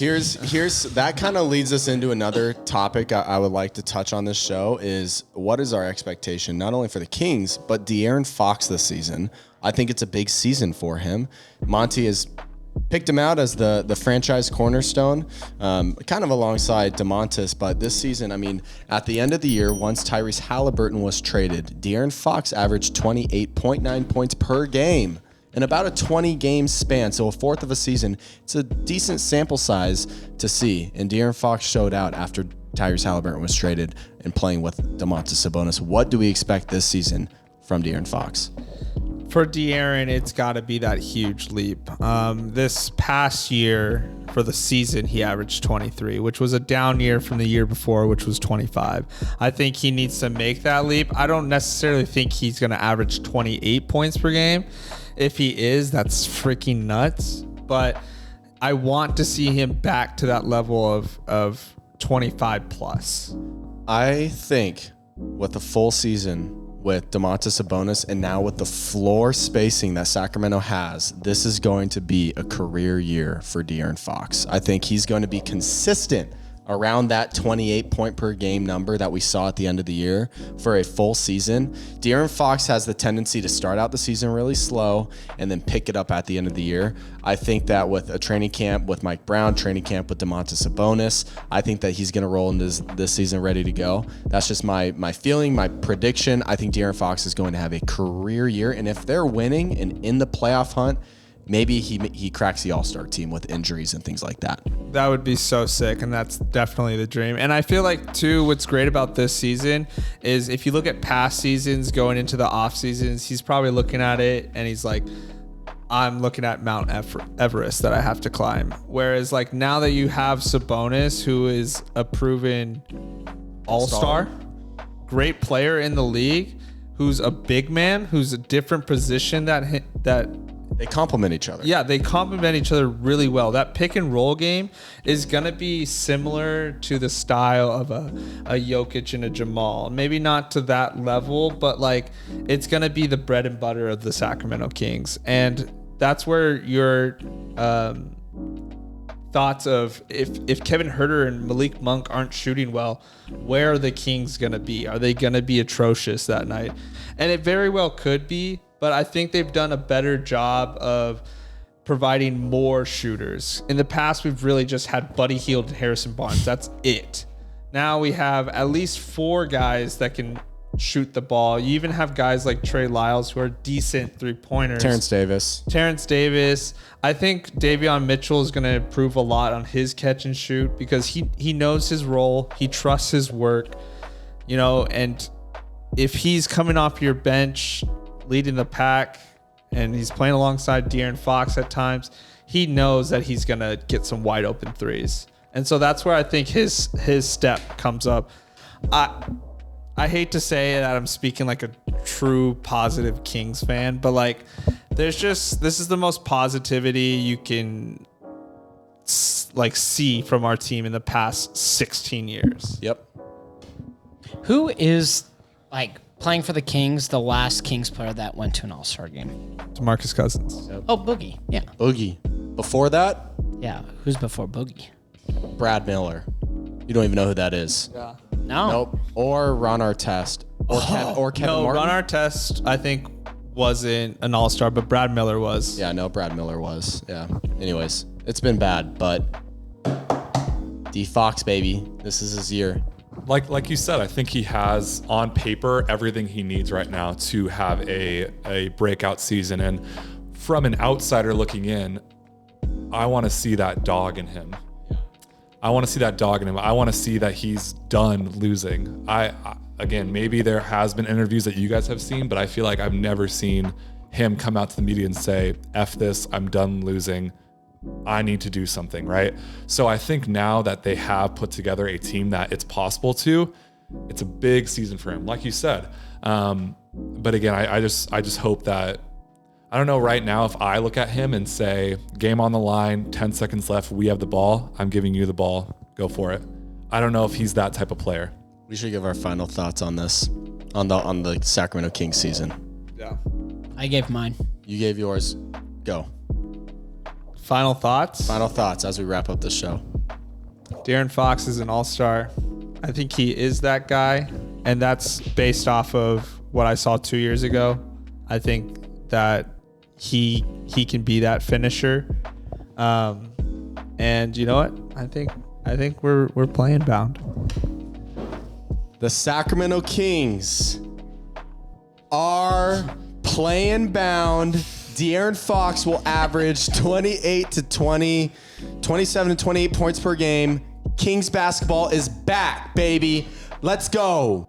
Here's that kind of leads us into another topic I would like to touch on this show is what is our expectation, not only for the Kings, but De'Aaron Fox this season. I think it's a big season for him. Monty has picked him out as the franchise cornerstone, kind of alongside DeMontis. But this season, I mean, at the end of the year, once Tyrese Halliburton was traded, De'Aaron Fox averaged 28.9 points per game in about a 20-game span, so a fourth of a season. It's a decent sample size to see, and De'Aaron Fox showed out after Tyrese Halliburton was traded and playing with Domantas Sabonis. What do we expect this season from De'Aaron Fox? For De'Aaron, it's got to be that huge leap. This past year, for the season, he averaged 23, which was a down year from the year before, which was 25. I think he needs to make that leap. I don't necessarily think he's going to average 28 points per game. If he is, that's freaking nuts. But I want to see him back to that level of 25 plus. I think with the full season with Domantas Sabonis and now with the floor spacing that Sacramento has, this is going to be a career year for De'Aaron Fox. I think he's going to be consistent around that 28 point per game number that we saw at the end of the year for a full season. De'Aaron Fox has the tendency to start out the season really slow and then pick it up at the end of the year. I think that with a training camp with Mike Brown, training camp with Domantas Sabonis, I think that he's going to roll into this season ready to go. That's just my feeling, my prediction. I think De'Aaron Fox is going to have a career year, and if they're winning and in the playoff hunt, maybe he cracks the all-star team with injuries and things like that. That would be so sick, and that's definitely the dream. And I feel like, too, what's great about this season is if you look at past seasons going into the off seasons, he's probably looking at it, and he's like, I'm looking at Mount Everest that I have to climb. Whereas, like, now that you have Sabonis, who is a proven all-star, great player in the league, who's a big man, who's a different position that they complement each other. Yeah, they complement each other really well. That pick and roll game is going to be similar to the style of a Jokic and a Jamal. Maybe not to that level, but like it's going to be the bread and butter of the Sacramento Kings. And that's where your thoughts of if Kevin Huerter and Malik Monk aren't shooting well, where are the Kings going to be? Are they going to be atrocious that night? And it very well could be. But I think they've done a better job of providing more shooters. In the past, we've really just had Buddy Hield and Harrison Barnes. That's it. Now we have at least 4 guys that can shoot the ball. You even have guys like Trey Lyles who are decent three-pointers. Terrence Davis. I think Davion Mitchell is going to improve a lot on his catch and shoot because he knows his role. He trusts his work, and if he's coming off your bench leading the pack, and he's playing alongside De'Aaron Fox at times, he knows that he's going to get some wide open threes. And so that's where I think his step comes up. I hate to say that I'm speaking like a true positive Kings fan, but like this is the most positivity you can like see from our team in the past 16 years. Yep. Who is like playing for the Kings, the last Kings player that went to an All-Star game? DeMarcus Cousins. Yep. Oh, Boogie. Yeah. Boogie. Before that? Yeah. Who's before Boogie? Brad Miller. You don't even know who that is. Yeah. No. Nope. Or Ron Artest. Or Kevin no, Martin. Ron Artest, I think, wasn't an All-Star, but Brad Miller was. Yeah, no, Brad Miller was. Yeah. Anyways, it's been bad, but D Fox, baby. This is his year. Like you said, I think he has on paper everything he needs right now to have a breakout season. And from an outsider looking in, I want to see that dog in him. I want to see that dog in him. I want to see that he's done losing. Again, maybe there has been interviews that you guys have seen, but I feel like I've never seen him come out to the media and say, F this, I'm done losing. I need to do something, right? So I think now that they have put together a team that it's possible to, it's a big season for him, like you said. But again, I just hope that, I don't know right now if I look at him and say, game on the line, 10 seconds left, we have the ball, I'm giving you the ball, go for it. I don't know if he's that type of player. We should give our final thoughts on this, on the Sacramento Kings season. Yeah. I gave mine. You gave yours. Go. Final thoughts? Final thoughts as we wrap up this show. De'Aaron Fox is an all-star. I think he is that guy, and that's based off of what I saw 2 years ago. I think that he can be that finisher. And you know what? I think we're playing bound. The Sacramento Kings are playing bound. De'Aaron Fox will average 28 to 20, 27 to 28 points per game. Kings basketball is back, baby. Let's go.